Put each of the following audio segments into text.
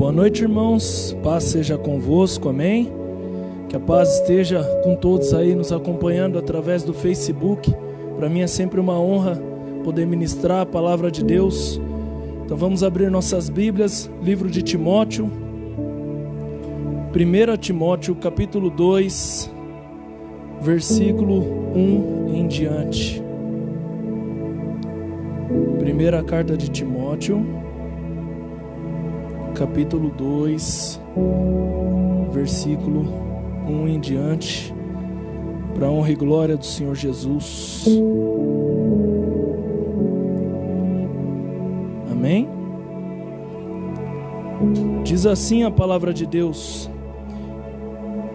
Boa noite, irmãos. Paz seja convosco, amém? Que a paz esteja com todos aí nos acompanhando através do Facebook. Para mim é sempre uma honra poder ministrar a palavra de Deus. Então vamos abrir nossas Bíblias, livro de Timóteo, 1 Timóteo capítulo 2, versículo 1 em diante. Primeira carta de Timóteo, capítulo 2, versículo 1 em diante, para a honra e glória do Senhor Jesus. Amém? Diz assim a palavra de Deus: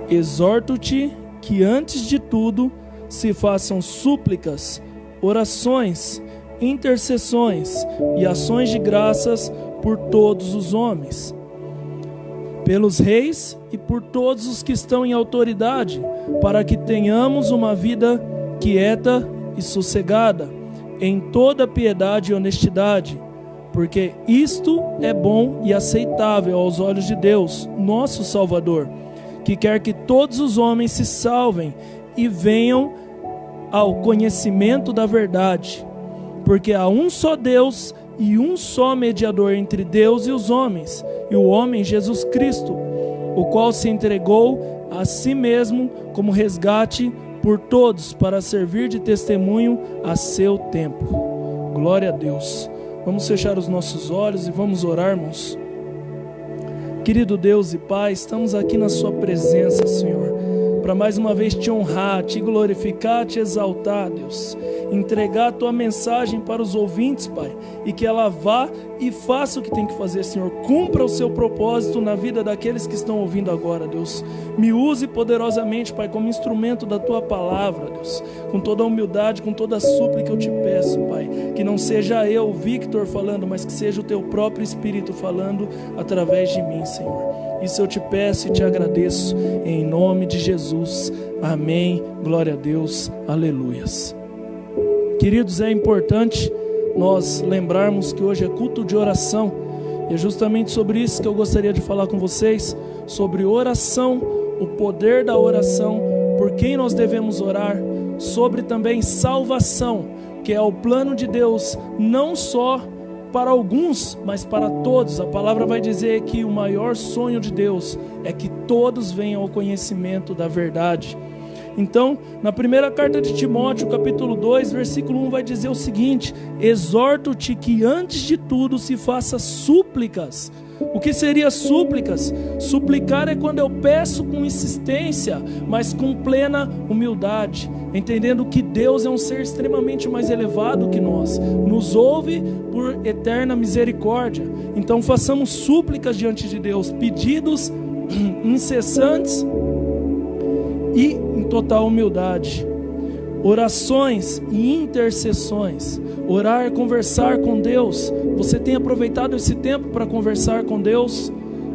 exorto-te que antes de tudo se façam súplicas, orações, intercessões e ações de graças por todos os homens, pelos reis e por todos os que estão em autoridade, para que tenhamos uma vida quieta e sossegada, em toda piedade e honestidade, porque isto é bom e aceitável aos olhos de Deus, nosso Salvador, que quer que todos os homens se salvem e venham ao conhecimento da verdade. Porque há um só Deus e um só mediador entre Deus e os homens, e o homem Jesus Cristo, o qual se entregou a si mesmo como resgate por todos, para servir de testemunho a seu tempo. Glória a Deus. Vamos fechar os nossos olhos e vamos orar, irmãos. Querido Deus e Pai, estamos aqui na sua presença, Senhor, para mais uma vez te honrar, te glorificar, te exaltar, Deus. Entregar a tua mensagem para os ouvintes, Pai, e que ela vá e faça o que tem que fazer, Senhor. Cumpra o seu propósito na vida daqueles que estão ouvindo agora, Deus. Me use poderosamente, Pai, como instrumento da tua palavra, Deus. Com toda a humildade, com toda a súplica eu te peço, Pai, que não seja eu, Victor, falando, mas que seja o teu próprio Espírito falando através de mim, Senhor. Isso eu te peço e te agradeço, em nome de Jesus. Amém. Glória a Deus. Aleluias. Queridos, é importante nós lembrarmos que hoje é culto de oração, e é justamente sobre isso que eu gostaria de falar com vocês, sobre oração, o poder da oração, por quem nós devemos orar, sobre também salvação, que é o plano de Deus, não só para alguns, mas para todos. A palavra vai dizer que o maior sonho de Deus é que todos venham ao conhecimento da verdade. Então, na primeira carta de Timóteo, capítulo 2, versículo 1, vai dizer o seguinte: exorto-te que antes de tudo se faça súplicas. O que seria súplicas? Suplicar é quando eu peço com insistência, mas com plena humildade, entendendo que Deus é um ser extremamente mais elevado que nós, nos ouve por eterna misericórdia. Então façamos súplicas diante de Deus, pedidos incessantes e em total humildade, orações e intercessões. Orar é conversar com Deus. Você tem aproveitado esse tempo para conversar com Deus?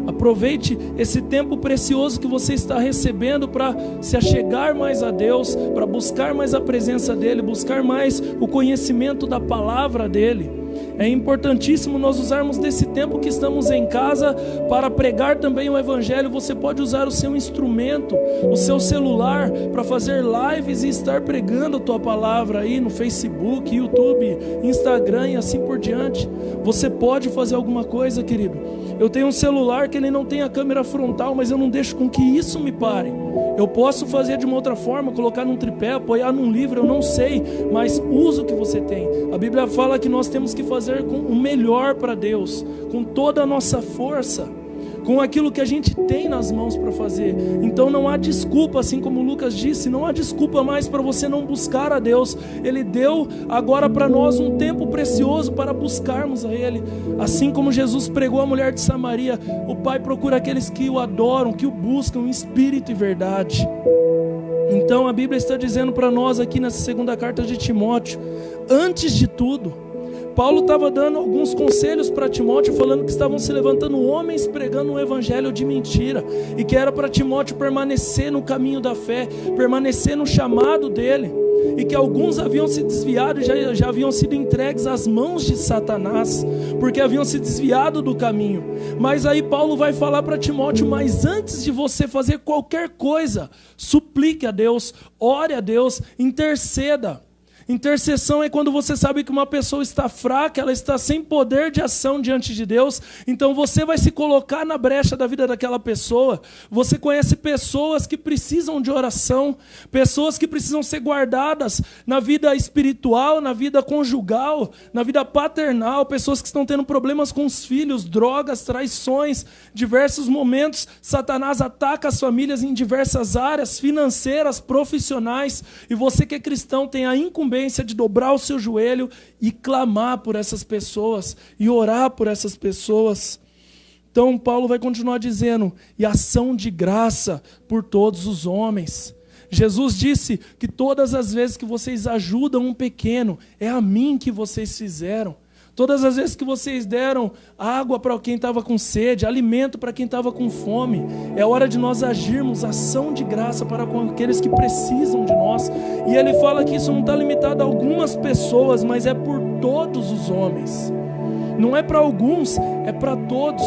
Aproveite esse tempo precioso que você está recebendo para se achegar mais a Deus, para buscar mais a presença dEle, buscar mais o conhecimento da palavra dEle. É importantíssimo nós usarmos desse tempo que estamos em casa para pregar também o Evangelho. Você pode usar o seu instrumento, o seu celular, para fazer lives e estar pregando a tua palavra aí no Facebook, YouTube, Instagram e assim por diante. Você pode fazer alguma coisa, querido. Eu tenho um celular que ele não tem a câmera frontal, mas eu não deixo com que isso me pare. Eu posso fazer de uma outra forma, colocar num tripé, apoiar num livro, eu não sei, mas usa o que você tem. A Bíblia fala que nós temos que fazer com o melhor para Deus, com toda a nossa força, com aquilo que a gente tem nas mãos para fazer. Então não há desculpa, assim como o Lucas disse, não há desculpa mais para você não buscar a Deus. Ele deu agora para nós um tempo precioso para buscarmos a Ele. Assim como Jesus pregou a mulher de Samaria, o Pai procura aqueles que o adoram, que o buscam em espírito e verdade. Então a Bíblia está dizendo para nós aqui nessa segunda carta de Timóteo, antes de tudo, Paulo estava dando alguns conselhos para Timóteo, falando que estavam se levantando homens pregando um evangelho de mentira, e que era para Timóteo permanecer no caminho da fé, permanecer no chamado dele, e que alguns haviam se desviado e já haviam sido entregues às mãos de Satanás, porque haviam se desviado do caminho. Mas aí Paulo vai falar para Timóteo: mas antes de você fazer qualquer coisa, suplique a Deus, ore a Deus, interceda. Intercessão é quando você sabe que uma pessoa está fraca, ela está sem poder de ação diante de Deus, então você vai se colocar na brecha da vida daquela pessoa. Você conhece pessoas que precisam de oração, pessoas que precisam ser guardadas na vida espiritual, na vida conjugal, na vida paternal, pessoas que estão tendo problemas com os filhos, drogas, traições, diversos momentos. Satanás ataca as famílias em diversas áreas, financeiras, profissionais, e você que é cristão tem a incumbência de dobrar o seu joelho e clamar por essas pessoas e orar por essas pessoas. Então Paulo vai continuar dizendo: e ação de graça por todos os homens. Jesus disse que todas as vezes que vocês ajudam um pequeno, é a mim que vocês fizeram. Todas as vezes que vocês deram água para quem estava com sede, alimento para quem estava com fome, é hora de nós agirmos ação de graça para com aqueles que precisam de nós. E ele fala que isso não está limitado a algumas pessoas, mas é por todos os homens. Não é para alguns, é para todos.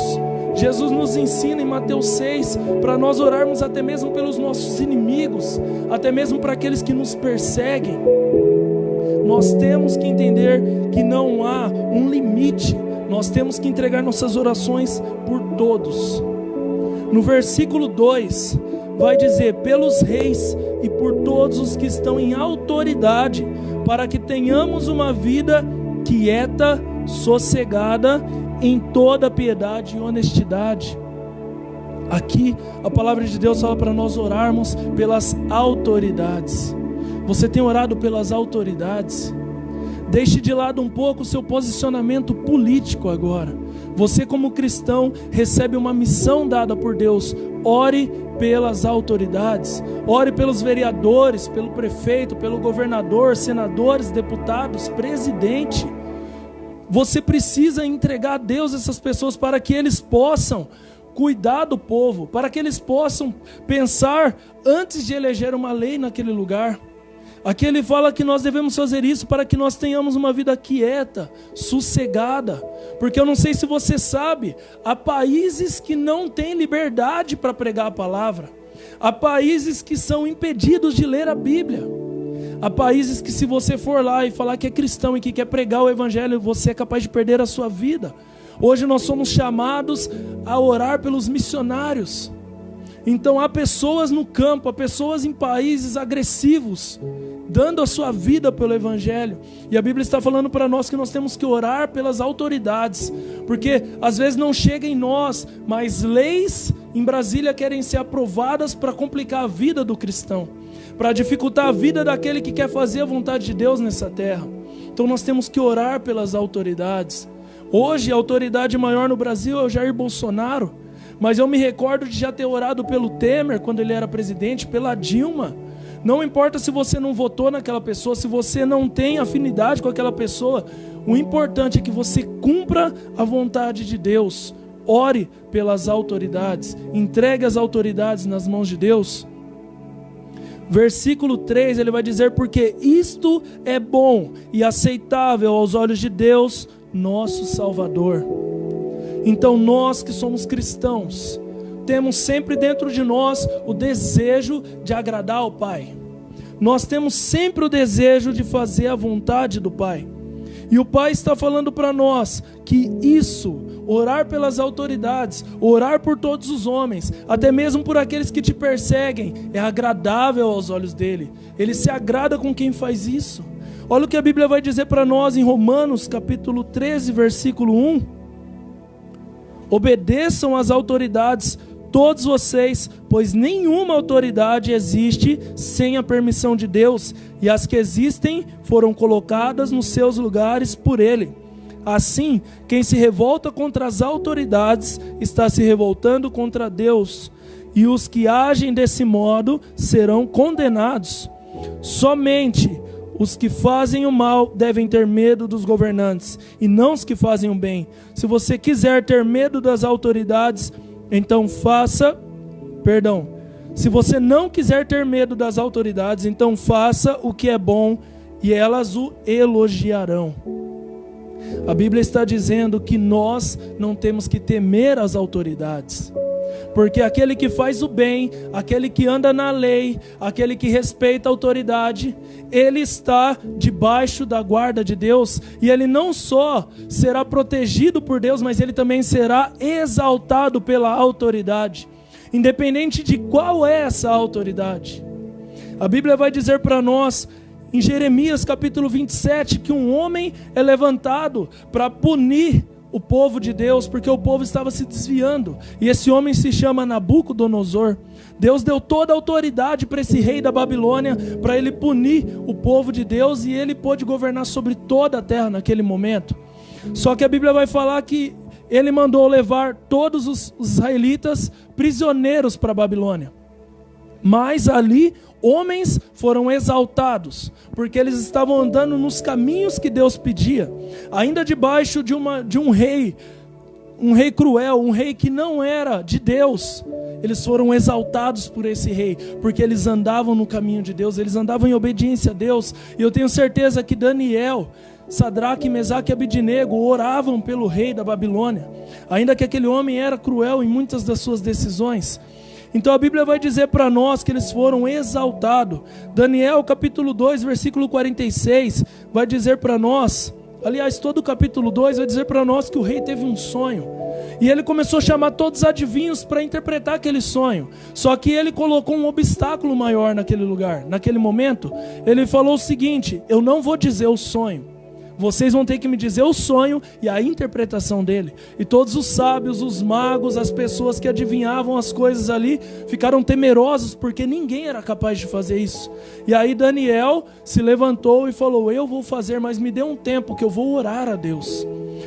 Jesus nos ensina em Mateus 6 para nós orarmos até mesmo pelos nossos inimigos, até mesmo para aqueles que nos perseguem. Nós temos que entender que não há um limite. Nós temos que entregar nossas orações por todos. No versículo 2 vai dizer: pelos reis e por todos os que estão em autoridade, para que tenhamos uma vida quieta, sossegada, em toda piedade e honestidade. Aqui a palavra de Deus fala para nós orarmos pelas autoridades. Você tem orado pelas autoridades? Deixe de lado um pouco o seu posicionamento político agora. Você, como cristão, recebe uma missão dada por Deus. Ore pelas autoridades. Ore pelos vereadores, pelo prefeito, pelo governador, senadores, deputados, presidente. Você precisa entregar a Deus essas pessoas para que eles possam cuidar do povo, para que eles possam pensar antes de eleger uma lei naquele lugar. Aqui ele fala que nós devemos fazer isso para que nós tenhamos uma vida quieta, sossegada. Porque eu não sei se você sabe, há países que não têm liberdade para pregar a palavra. Há países que são impedidos de ler a Bíblia. Há países que, se você for lá e falar que é cristão e que quer pregar o evangelho, você é capaz de perder a sua vida. Hoje nós somos chamados a orar pelos missionários. Então há pessoas no campo, há pessoas em países agressivos, dando a sua vida pelo evangelho. E a Bíblia está falando para nós que nós temos que orar pelas autoridades, porque às vezes não chega em nós, mas leis em Brasília querem ser aprovadas para complicar a vida do cristão, para dificultar a vida daquele que quer fazer a vontade de Deus nessa terra. Então nós temos que orar pelas autoridades. Hoje a autoridade maior no Brasil é o Jair Bolsonaro, mas eu me recordo de já ter orado pelo Temer quando ele era presidente, pela Dilma. Não importa se você não votou naquela pessoa, se você não tem afinidade com aquela pessoa, o importante é que você cumpra a vontade de Deus. Ore pelas autoridades, entregue as autoridades nas mãos de Deus. Versículo 3, ele vai dizer: porque isto é bom e aceitável aos olhos de Deus, nosso Salvador. Então nós que somos cristãos, temos sempre dentro de nós o desejo de agradar ao Pai. Nós temos sempre o desejo de fazer a vontade do Pai. E o Pai está falando para nós que isso, orar pelas autoridades, orar por todos os homens, até mesmo por aqueles que te perseguem, é agradável aos olhos dele. Ele se agrada com quem faz isso. Olha o que a Bíblia vai dizer para nós em Romanos capítulo 13, versículo 1. Obedeçam às autoridades, todos vocês, pois nenhuma autoridade existe sem a permissão de Deus, e as que existem foram colocadas nos seus lugares por Ele. Assim, quem se revolta contra as autoridades está se revoltando contra Deus, e os que agem desse modo serão condenados. Somente Os que fazem o mal devem ter medo dos governantes, e não os que fazem o bem. Se você quiser ter medo das autoridades, então se você não quiser ter medo das autoridades, então faça o que é bom, e elas o elogiarão. A Bíblia está dizendo que nós não temos que temer as autoridades, porque aquele que faz o bem, aquele que anda na lei, aquele que respeita a autoridade, ele está debaixo da guarda de Deus, e ele não só será protegido por Deus, mas ele também será exaltado pela autoridade, independente de qual é essa autoridade. A Bíblia vai dizer para nós, em Jeremias capítulo 27, que um homem é levantado para punir o povo de Deus, porque o povo estava se desviando, e esse homem se chama Nabucodonosor. Deus deu toda a autoridade para esse rei da Babilônia, para ele punir o povo de Deus, e ele pôde governar sobre toda a terra naquele momento. Só que a Bíblia vai falar que ele mandou levar todos os israelitas prisioneiros para a Babilônia, mas ali homens foram exaltados, porque eles estavam andando nos caminhos que Deus pedia, ainda debaixo de um rei cruel, um rei que não era de Deus. Eles foram exaltados por esse rei, porque eles andavam no caminho de Deus, eles andavam em obediência a Deus. E eu tenho certeza que Daniel, Sadraque, Mesaque e Abednego oravam pelo rei da Babilônia, ainda que aquele homem era cruel em muitas das suas decisões. Então a Bíblia vai dizer para nós que eles foram exaltados. Daniel capítulo 2, versículo 46, vai dizer para nós, aliás, todo o capítulo 2 vai dizer para nós que o rei teve um sonho. E ele começou a chamar todos os adivinhos para interpretar aquele sonho. Só que ele colocou um obstáculo maior naquele lugar. Naquele momento, ele falou o seguinte: eu não vou dizer o sonho. Vocês vão ter que me dizer o sonho e a interpretação dele. E todos os sábios, os magos, as pessoas que adivinhavam as coisas ali, ficaram temerosos, porque ninguém era capaz de fazer isso. E aí Daniel se levantou e falou: eu vou fazer, mas me dê um tempo que eu vou orar a Deus.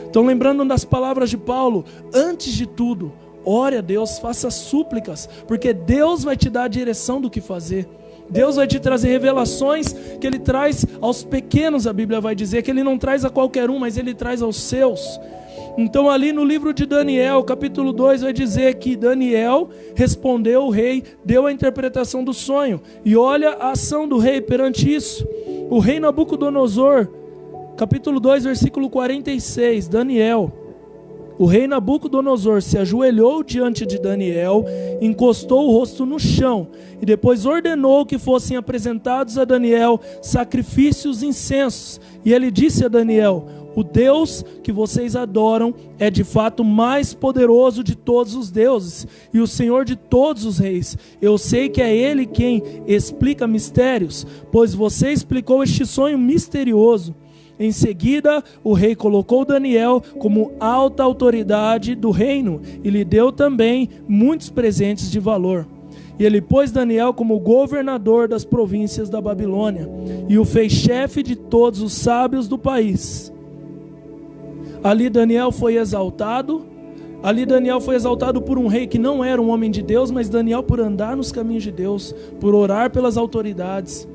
Então, lembrando das palavras de Paulo, antes de tudo, ore a Deus, faça súplicas, porque Deus vai te dar a direção do que fazer. Deus vai te trazer revelações que Ele traz aos pequenos. A Bíblia vai dizer que Ele não traz a qualquer um, mas Ele traz aos seus. Então ali no livro de Daniel, capítulo 2, vai dizer que Daniel respondeu ao rei, deu a interpretação do sonho. E olha a ação do rei perante isso. O rei Nabucodonosor, capítulo 2, versículo 46, Daniel. O rei Nabucodonosor se ajoelhou diante de Daniel, encostou o rosto no chão e depois ordenou que fossem apresentados a Daniel sacrifícios e incensos. E ele disse a Daniel: o Deus que vocês adoram é de fato mais poderoso de todos os deuses e o Senhor de todos os reis. Eu sei que é Ele quem explica mistérios, pois você explicou este sonho misterioso. Em seguida, o rei colocou Daniel como alta autoridade do reino e lhe deu também muitos presentes de valor. E ele pôs Daniel como governador das províncias da Babilônia e o fez chefe de todos os sábios do país. Ali Daniel foi exaltado. Ali Daniel foi exaltado por um rei que não era um homem de Deus, mas Daniel por andar nos caminhos de Deus, por orar pelas autoridades,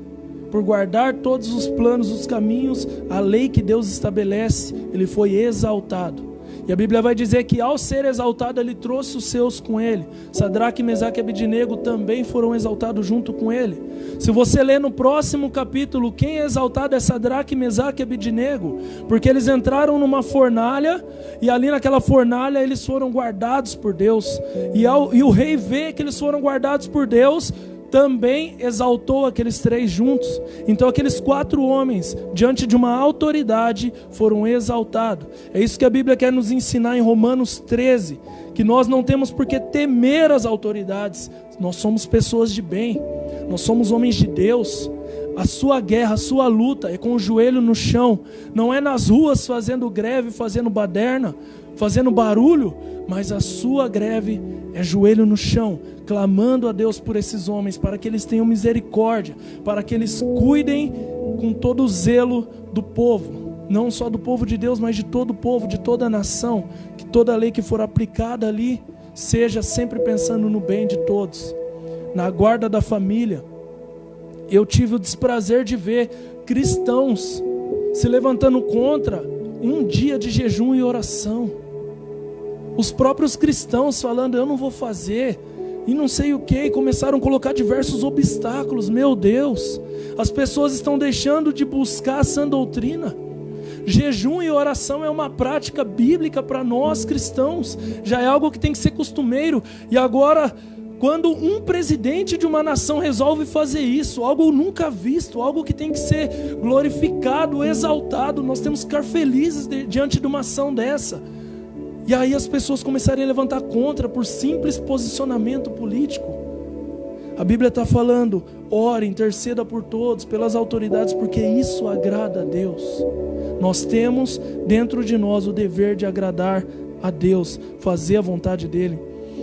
por guardar todos os planos, os caminhos, a lei que Deus estabelece, ele foi exaltado. E a Bíblia vai dizer que ao ser exaltado, ele trouxe os seus com ele. Sadraque, Mesaque e Abednego também foram exaltados junto com ele. Se você ler no próximo capítulo, quem é exaltado é Sadraque, Mesaque e Abednego, porque eles entraram numa fornalha, e ali naquela fornalha eles foram guardados por Deus. E o rei vê que eles foram guardados por Deus, também exaltou aqueles três juntos. Então aqueles 4 homens, diante de uma autoridade, foram exaltados. É isso que a Bíblia quer nos ensinar em Romanos 13, que nós não temos por que temer as autoridades. Nós somos pessoas de bem, nós somos homens de Deus. A sua guerra, a sua luta é com o joelho no chão, não é nas ruas fazendo greve, fazendo baderna, fazendo barulho, mas a sua greve é joelho no chão, clamando a Deus por esses homens, para que eles tenham misericórdia, para que eles cuidem com todo o zelo do povo, não só do povo de Deus, mas de todo o povo, de toda a nação, que toda lei que for aplicada ali, seja sempre pensando no bem de todos, na guarda da família. Eu tive o desprazer de ver cristãos se levantando contra um dia de jejum e oração. Os próprios cristãos falando, eu não vou fazer, e não sei o que, e começaram a colocar diversos obstáculos. Meu Deus, as pessoas estão deixando de buscar a sã doutrina. Jejum e oração é uma prática bíblica para nós cristãos, já é algo que tem que ser costumeiro. E agora, quando um presidente de uma nação resolve fazer isso, algo nunca visto, algo que tem que ser glorificado, exaltado, nós temos que ficar felizes diante de uma ação dessa. E aí as pessoas começarem a levantar contra por simples posicionamento político. A Bíblia está falando, ore, interceda por todos, pelas autoridades, porque isso agrada a Deus. Nós temos dentro de nós o dever de agradar a Deus, fazer a vontade dEle.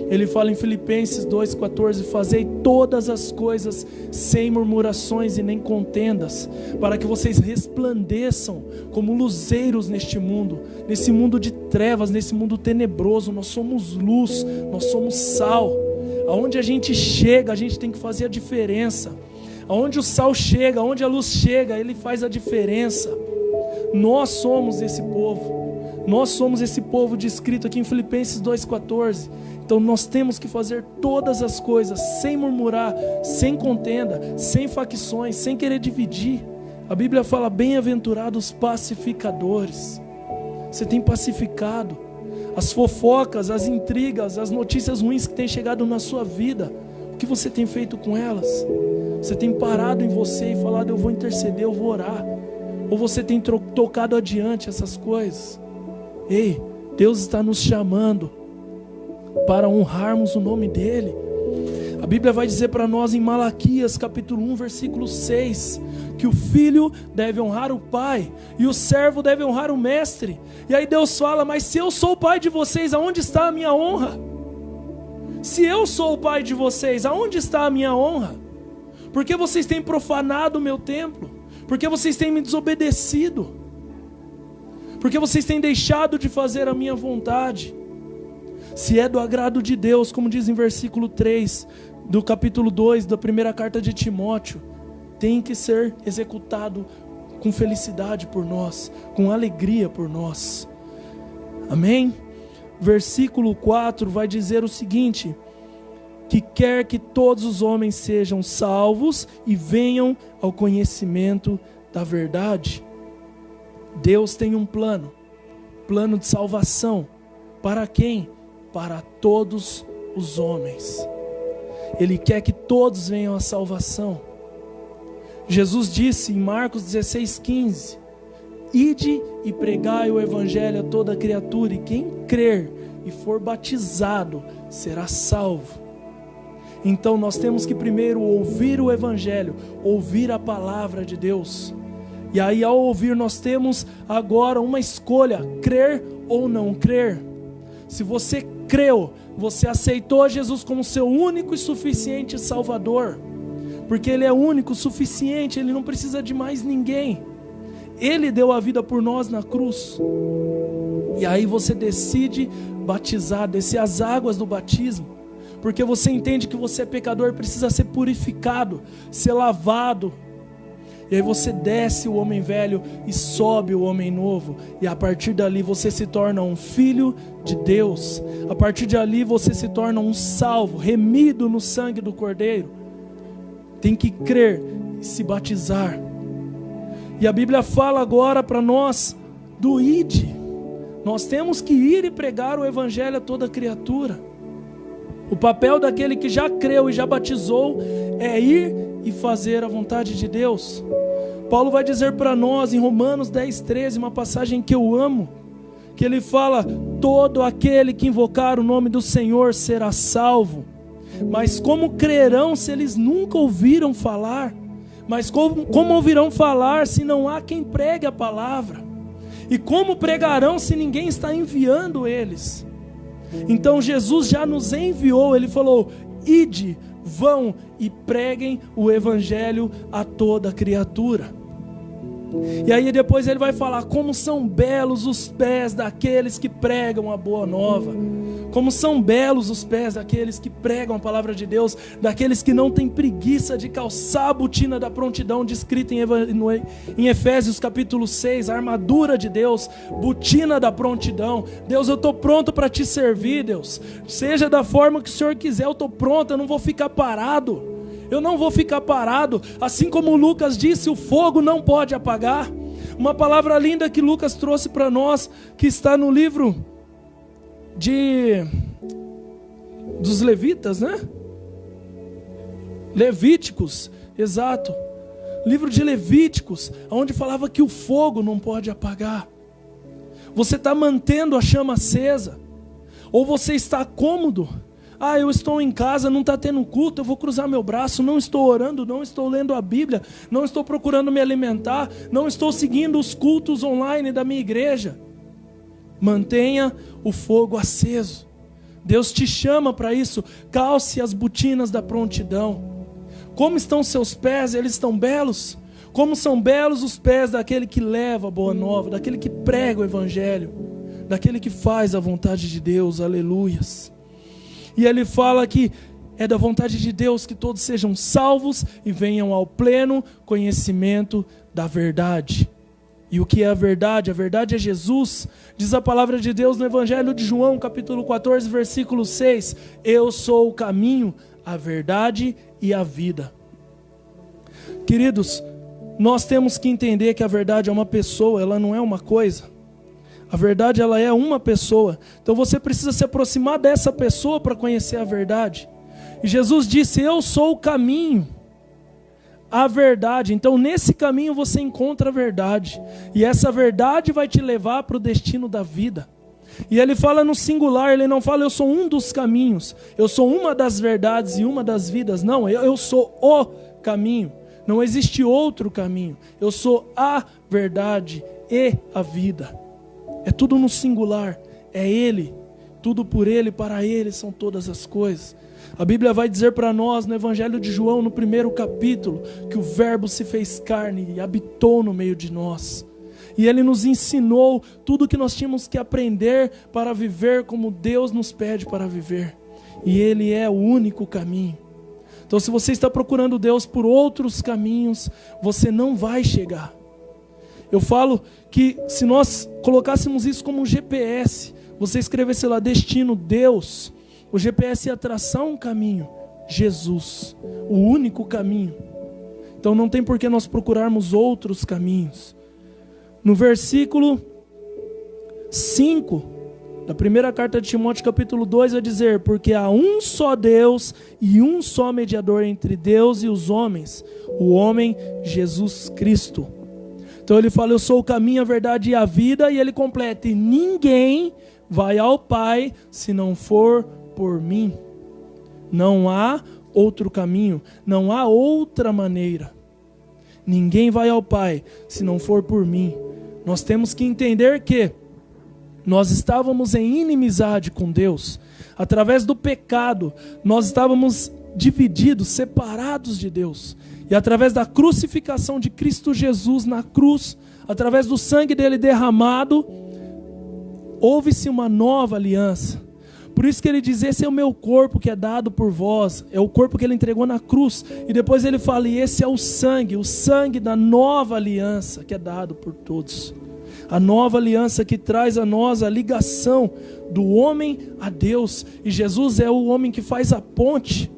Ele fala em Filipenses 2,14, fazei todas as coisas sem murmurações e nem contendas, para que vocês resplandeçam como luzeiros neste mundo, nesse mundo de trevas, nesse mundo tenebroso. Nós somos luz, nós somos sal. Aonde a gente chega, a gente tem que fazer a diferença. Aonde o sal chega, aonde a luz chega, ele faz a diferença. Nós somos esse povo. Nós somos esse povo descrito aqui em Filipenses 2,14. Então nós temos que fazer todas as coisas sem murmurar, sem contenda, sem facções, sem querer dividir. A Bíblia fala, bem-aventurados pacificadores. Você tem pacificado as fofocas, as intrigas, as notícias ruins que têm chegado na sua vida. O que você tem feito com elas? Você tem parado em você e falado, eu vou interceder, eu vou orar? Ou você tem tocado adiante essas coisas? Ei, Deus está nos chamando para honrarmos o nome dEle. A Bíblia vai dizer para nós em Malaquias capítulo 1, versículo 6, que o filho deve honrar o pai e o servo deve honrar o mestre. E aí Deus fala, mas se eu sou o pai de vocês, aonde está a minha honra? Se eu sou o pai de vocês, aonde está a minha honra? Porque vocês têm profanado o meu templo? Porque vocês têm me desobedecido? Porque vocês têm deixado de fazer a minha vontade? Se é do agrado de Deus, como diz em versículo 3 do capítulo 2 da primeira carta de Timóteo, tem que ser executado com felicidade por nós, com alegria por nós. Amém? Versículo 4 vai dizer o seguinte, que quer que todos os homens sejam salvos e venham ao conhecimento da verdade. Deus tem um plano de salvação. Para quem? Para todos os homens. Ele quer que todos venham à salvação. Jesus disse em Marcos 16,15, ide e pregai o evangelho a toda criatura, e quem crer e for batizado será salvo. Então nós temos que primeiro ouvir o evangelho, ouvir a palavra de Deus. E aí ao ouvir nós temos agora uma escolha, crer ou não crer. Se você creu, você aceitou Jesus como seu único e suficiente Salvador, porque Ele é único, suficiente, Ele não precisa de mais ninguém. Ele deu a vida por nós na cruz. E aí você decide batizar, descer as águas do batismo, porque você entende que você é pecador, precisa ser purificado, ser lavado. E aí você desce o homem velho e sobe o homem novo. E a partir dali você se torna um filho de Deus. A partir dali você se torna um salvo, remido no sangue do Cordeiro. Tem que crer e se batizar. E a Bíblia fala agora para nós do ide. Nós temos que ir e pregar o evangelho a toda criatura. O papel daquele que já creu e já batizou é ir e fazer a vontade de Deus. Paulo vai dizer para nós em Romanos 10,13, uma passagem que eu amo, que ele fala, todo aquele que invocar o nome do Senhor será salvo. Mas como crerão se eles nunca ouviram falar? Mas como ouvirão falar se não há quem pregue a palavra? E como pregarão se ninguém está enviando eles? Então Jesus já nos enviou, Ele falou, ide, vão e preguem o evangelho a toda criatura. E aí depois ele vai falar, como são belos os pés daqueles que pregam a boa nova. Como são belos os pés daqueles que pregam a palavra de Deus, daqueles que não têm preguiça de calçar a botina da prontidão, descrita em Efésios capítulo 6, a armadura de Deus, botina da prontidão. Deus, eu estou pronto para te servir, Deus. Seja da forma que o Senhor quiser, eu estou pronto, eu não vou ficar parado. Eu não vou ficar parado. Assim como Lucas disse, o fogo não pode apagar. Uma palavra linda que Lucas trouxe para nós, que está no livro dos levitas, né? Levíticos, exato. Livro de Levíticos, onde falava que o fogo não pode apagar. Você está mantendo a chama acesa? Ou você está cômodo? Eu estou em casa, não está tendo culto, eu vou cruzar meu braço, não estou orando, não estou lendo a Bíblia, não estou procurando me alimentar, não estou seguindo os cultos online da minha igreja. Mantenha o fogo aceso. Deus te chama para isso. Calce as botinas da prontidão. Como estão seus pés? Eles estão belos? Como são belos os pés daquele que leva a boa nova, daquele que prega o evangelho, daquele que faz a vontade de Deus. Aleluias. E ele fala que é da vontade de Deus que todos sejam salvos e venham ao pleno conhecimento da verdade. E o que é a verdade? A verdade é Jesus. Diz a palavra de Deus no Evangelho de João, capítulo 14, versículo 6. Eu sou o caminho, a verdade e a vida. Queridos, nós temos que entender que a verdade é uma pessoa, ela não é uma coisa. A verdade, ela é uma pessoa. Então você precisa se aproximar dessa pessoa para conhecer a verdade. E Jesus disse, eu sou o caminho, a verdade. Então nesse caminho você encontra a verdade. E essa verdade vai te levar para o destino da vida. E ele fala no singular, ele não fala eu sou um dos caminhos, eu sou uma das verdades e uma das vidas. Não, eu sou o caminho. Não existe outro caminho. Eu sou a verdade e a vida. É tudo no singular. É Ele. Tudo por Ele, para Ele são todas as coisas. A Bíblia vai dizer para nós no Evangelho de João, no primeiro capítulo, que o Verbo se fez carne e habitou no meio de nós. E Ele nos ensinou tudo o que nós tínhamos que aprender para viver como Deus nos pede para viver. E Ele é o único caminho. Então se você está procurando Deus por outros caminhos, você não vai chegar. Eu falo que se nós colocássemos isso como um GPS, você escrevesse lá destino Deus, o GPS ia traçar um caminho, Jesus, o único caminho. Então não tem por que nós procurarmos outros caminhos. No versículo 5 da primeira carta de Timóteo capítulo 2 vai dizer, porque há um só Deus e um só mediador entre Deus e os homens, o homem Jesus Cristo. Então ele fala, eu sou o caminho, a verdade e a vida, e ele completa, e ninguém vai ao Pai se não for por mim. Não há outro caminho, não há outra maneira. Ninguém vai ao Pai se não for por mim. Nós temos que entender que nós estávamos em inimizade com Deus. Através do pecado, nós estávamos divididos, separados de Deus. E através da crucificação de Cristo Jesus na cruz, através do sangue dele derramado, houve-se uma nova aliança. Por isso que ele diz, esse é o meu corpo que é dado por vós. É o corpo que ele entregou na cruz. E depois ele fala, e esse é o sangue da nova aliança que é dado por todos. A nova aliança que traz a nós a ligação do homem a Deus. E Jesus é o homem que faz a ponte.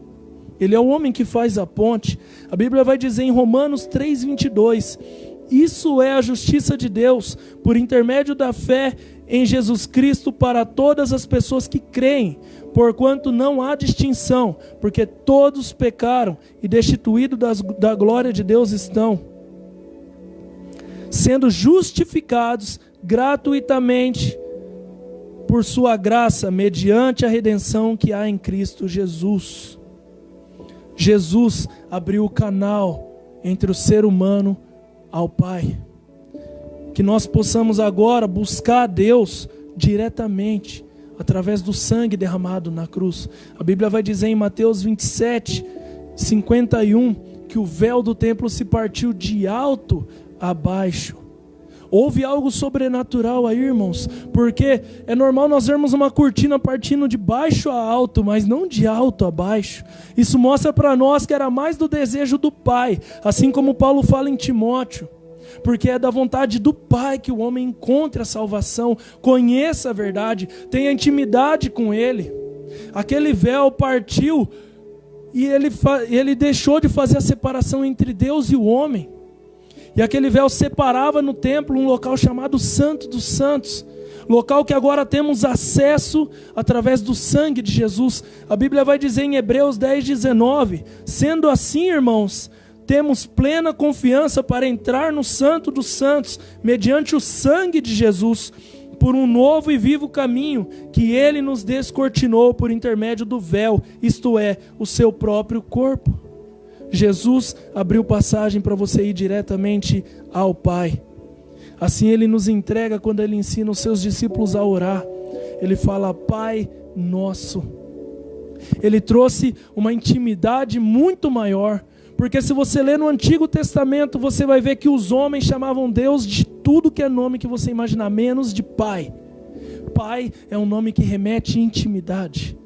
Ele é o homem que faz a ponte. A Bíblia vai dizer em Romanos 3:22, isso é a justiça de Deus, por intermédio da fé em Jesus Cristo para todas as pessoas que creem, porquanto não há distinção, porque todos pecaram e destituídos da glória de Deus estão, sendo justificados gratuitamente por sua graça, mediante a redenção que há em Cristo Jesus. Jesus abriu o canal entre o ser humano ao Pai. Que nós possamos agora buscar a Deus diretamente, através do sangue derramado na cruz. A Bíblia vai dizer em Mateus 27:51, que o véu do templo se partiu de alto a baixo. Houve algo sobrenatural aí, irmãos, porque é normal nós vermos uma cortina partindo de baixo a alto, mas não de alto a baixo. Isso mostra para nós que era mais do desejo do Pai, assim como Paulo fala em Timóteo, porque é da vontade do Pai que o homem encontre a salvação, conheça a verdade, tenha intimidade com Ele. Aquele véu partiu e ele deixou de fazer a separação entre Deus e o homem. E aquele véu separava no templo um local chamado Santo dos Santos, local que agora temos acesso através do sangue de Jesus. A Bíblia vai dizer em Hebreus 10:19, sendo assim, irmãos, temos plena confiança para entrar no Santo dos Santos, mediante o sangue de Jesus, por um novo e vivo caminho que Ele nos descortinou por intermédio do véu, isto é, o seu próprio corpo. Jesus abriu passagem para você ir diretamente ao Pai. Assim Ele nos entrega quando Ele ensina os seus discípulos a orar. Ele fala, Pai Nosso. Ele trouxe uma intimidade muito maior, porque se você ler no Antigo Testamento, você vai ver que os homens chamavam Deus de tudo que é nome que você imaginar, menos de Pai. Pai é um nome que remete à intimidade.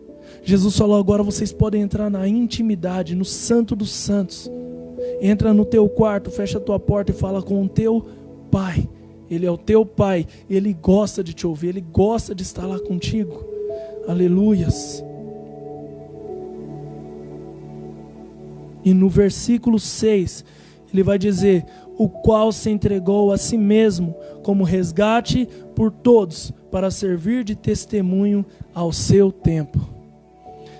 Jesus falou, agora vocês podem entrar na intimidade, no Santo dos Santos. Entra no teu quarto, fecha a tua porta e fala com o teu Pai. Ele é o teu Pai, Ele gosta de te ouvir, Ele gosta de estar lá contigo. Aleluias. E no versículo 6, ele vai dizer, o qual se entregou a si mesmo como resgate por todos, para servir de testemunho ao seu tempo.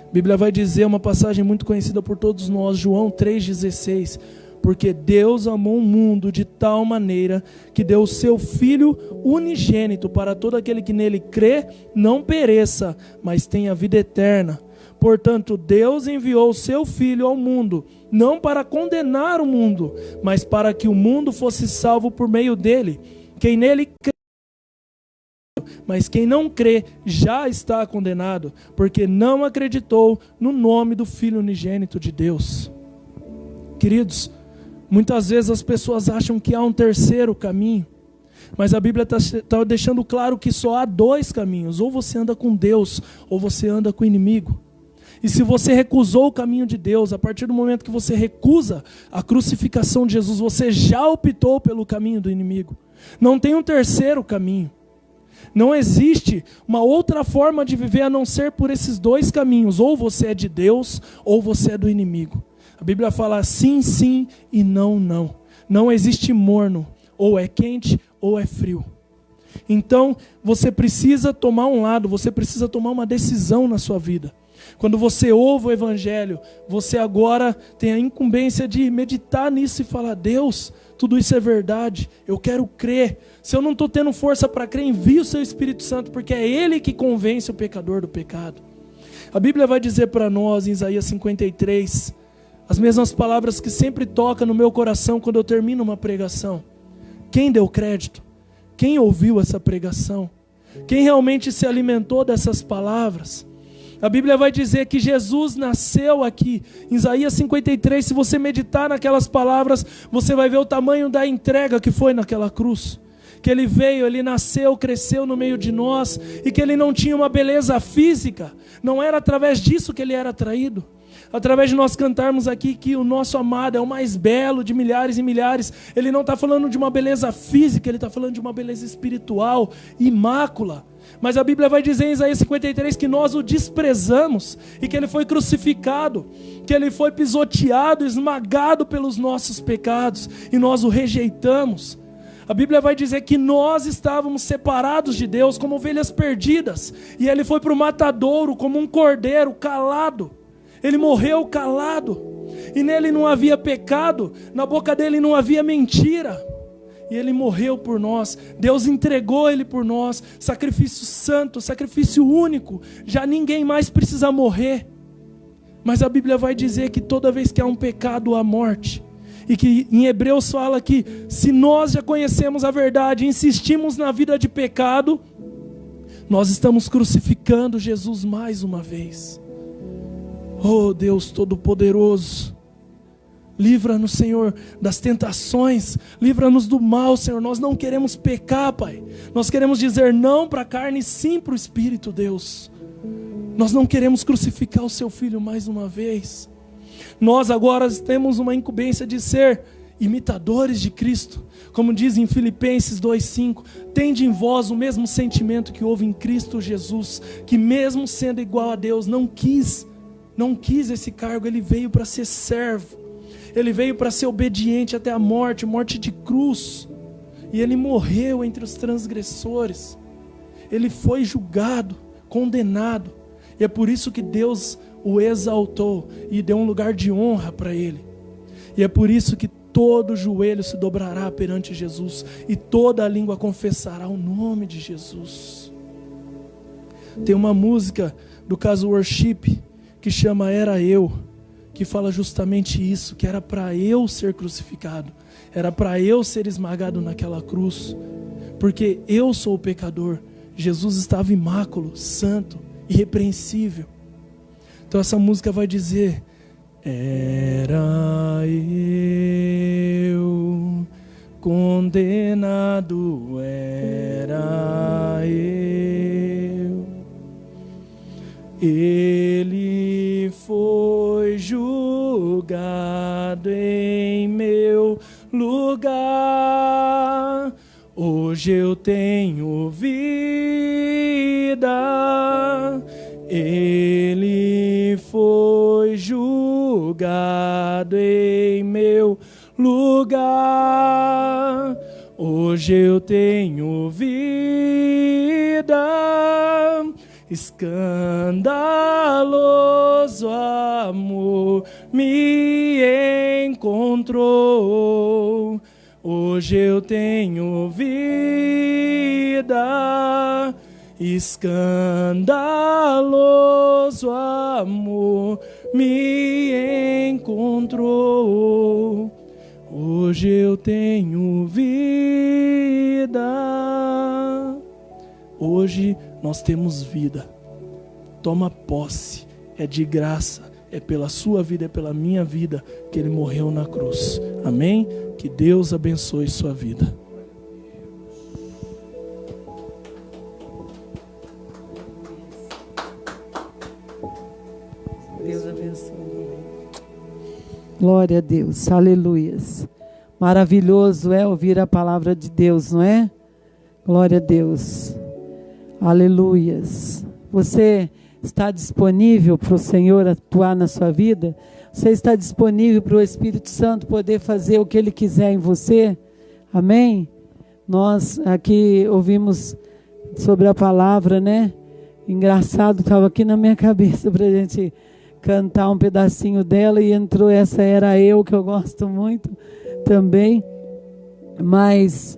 A Bíblia vai dizer uma passagem muito conhecida por todos nós, João 3,16, porque Deus amou o mundo de tal maneira que deu o seu Filho unigênito para todo aquele que nele crê, não pereça, mas tenha vida eterna. Portanto, Deus enviou o seu Filho ao mundo, não para condenar o mundo, mas para que o mundo fosse salvo por meio dele. Quem nele crê, mas quem não crê já está condenado, porque não acreditou no nome do Filho unigênito de Deus. Queridos, muitas vezes as pessoas acham que há um terceiro caminho, mas a Bíblia está deixando claro que só há dois caminhos, ou você anda com Deus, ou você anda com o inimigo. E se você recusou o caminho de Deus, a partir do momento que você recusa a crucificação de Jesus, você já optou pelo caminho do inimigo. Não tem um terceiro caminho. Não existe uma outra forma de viver a não ser por esses dois caminhos. Ou você é de Deus, ou você é do inimigo. A Bíblia fala sim, sim e não, não. Não existe morno. Ou é quente, ou é frio. Então, você precisa tomar um lado, você precisa tomar uma decisão na sua vida. Quando você ouve o Evangelho, você agora tem a incumbência de meditar nisso e falar, Deus, tudo isso é verdade, eu quero crer. Se eu não estou tendo força para crer, envie o seu Espírito Santo, porque é Ele que convence o pecador do pecado. A Bíblia vai dizer para nós, em Isaías 53, as mesmas palavras que sempre tocam no meu coração quando eu termino uma pregação. Quem deu crédito? Quem ouviu essa pregação? Quem realmente se alimentou dessas palavras? A Bíblia vai dizer que Jesus nasceu aqui. Em Isaías 53, se você meditar naquelas palavras, você vai ver o tamanho da entrega que foi naquela cruz. Que Ele veio, Ele nasceu, cresceu no meio de nós, e que Ele não tinha uma beleza física. Não era através disso que Ele era atraído. Através de nós cantarmos aqui que o nosso amado é o mais belo de milhares e milhares, Ele não está falando de uma beleza física, Ele está falando de uma beleza espiritual, imácula. Mas a Bíblia vai dizer em Isaías 53 que nós o desprezamos e que Ele foi crucificado, que Ele foi pisoteado, esmagado pelos nossos pecados e nós o rejeitamos. A Bíblia vai dizer que nós estávamos separados de Deus como ovelhas perdidas e Ele foi para o matadouro como um cordeiro calado. Ele morreu calado e nele não havia pecado, na boca dele não havia mentira. E Ele morreu por nós, Deus entregou Ele por nós, sacrifício santo, sacrifício único, já ninguém mais precisa morrer. Mas a Bíblia vai dizer que toda vez que há um pecado, há morte. E que em Hebreus fala que se nós já conhecemos a verdade e insistimos na vida de pecado, nós estamos crucificando Jesus mais uma vez. Oh Deus Todo-Poderoso, Livra-nos, Senhor, das tentações. Livra-nos do mal, Senhor. Nós não queremos pecar, Pai. Nós queremos dizer não para a carne e sim para o Espírito, Deus. Nós não queremos crucificar o Seu Filho mais uma vez. Nós agora temos uma incumbência de ser imitadores de Cristo. Como diz em Filipenses 2,5: tende em vós o mesmo sentimento que houve em Cristo Jesus, que mesmo sendo igual a Deus, não quis esse cargo. Ele veio para ser servo. Ele veio para ser obediente até a morte de cruz. E Ele morreu entre os transgressores. Ele foi julgado, condenado. E é por isso que Deus o exaltou e deu um lugar de honra para Ele. E é por isso que todo joelho se dobrará perante Jesus e toda a língua confessará o nome de Jesus. Tem uma música do caso Worship que chama Era Eu, que fala justamente isso, que era para eu ser crucificado, era para eu ser esmagado naquela cruz, porque eu sou o pecador. Jesus estava imáculo, santo, irrepreensível. Então essa música vai dizer: era eu condenado, era eu. Ele foi julgado em meu lugar. Hoje eu tenho vida. Ele foi julgado em meu lugar. Hoje eu tenho vida. Escandaloso amor me encontrou. Hoje eu tenho vida. Escandaloso amor me encontrou. Hoje eu tenho vida. Hoje nós temos vida. Toma posse. É de graça. É pela sua vida, é pela minha vida que Ele morreu na cruz. Amém? Que Deus abençoe sua vida. Deus abençoe. Glória a Deus. Aleluias. Maravilhoso é ouvir a palavra de Deus, não é? Glória a Deus. Aleluias. Você está disponível para o Senhor atuar na sua vida? Você está disponível para o Espírito Santo poder fazer o que Ele quiser em você? Amém? Nós aqui ouvimos sobre a palavra, né? Engraçado, estava aqui na minha cabeça para a gente cantar um pedacinho dela e entrou essa Era Eu, que eu gosto muito também. Mas